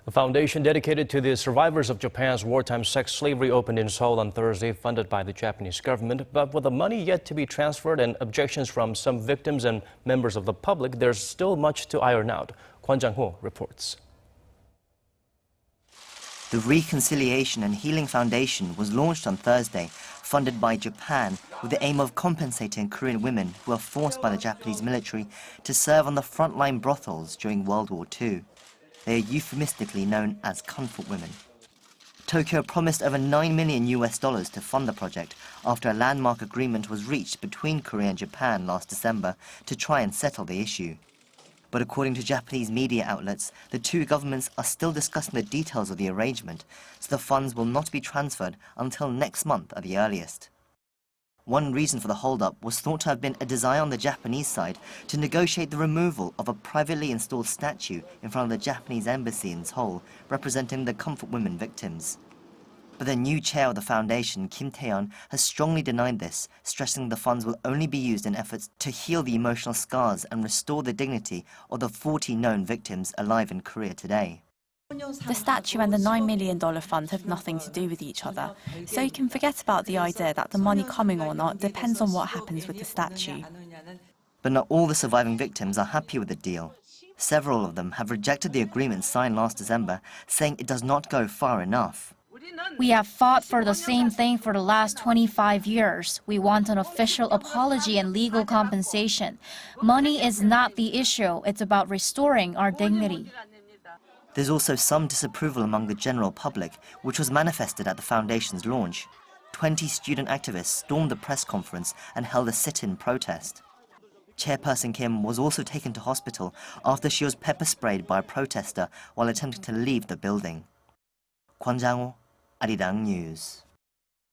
A foundation dedicated to the survivors of Japan's wartime sex slavery opened in Seoul on Thursday, funded by the Japanese government. But with the money yet to be transferred and objections from some victims and members of the public, there's still much to iron out. Kwon Jang-ho reports. The Reconciliation and Healing Foundation was launched on Thursday, funded by Japan, with the aim of compensating Korean women who were forced by the Japanese military to serve on the frontline brothels during World War II. They are euphemistically known as comfort women. Tokyo promised over $9 million to fund the project after a landmark agreement was reached between Korea and Japan last December to try and settle the issue. But according to Japanese media outlets, the two governments are still discussing the details of the arrangement, so the funds will not be transferred until next month at the earliest. One reason for the hold-up was thought to have been a desire on the Japanese side to negotiate the removal of a privately installed statue in front of the Japanese embassy in Seoul, representing the comfort women victims. But the new chair of the foundation, Kim Tae-yeon, has strongly denied this, stressing the funds will only be used in efforts to heal the emotional scars and restore the dignity of the 40 known victims alive in Korea today. The statue and the $9 million fund have nothing to do with each other, so you can forget about the idea that the money coming or not depends on what happens with the statue. But not all the surviving victims are happy with the deal. Several of them have rejected the agreement signed last December, saying it does not go far enough. We have fought for the same thing for the last 25 years. We want an official apology and legal compensation. Money is not the issue. It's about restoring our dignity. There's also some disapproval among the general public, which was manifested at the foundation's launch. 20 student activists stormed the press conference and held a sit-in protest. Chairperson Kim was also taken to hospital after she was pepper-sprayed by a protester while attempting to leave the building. Kwon Jang-ho, Arirang News.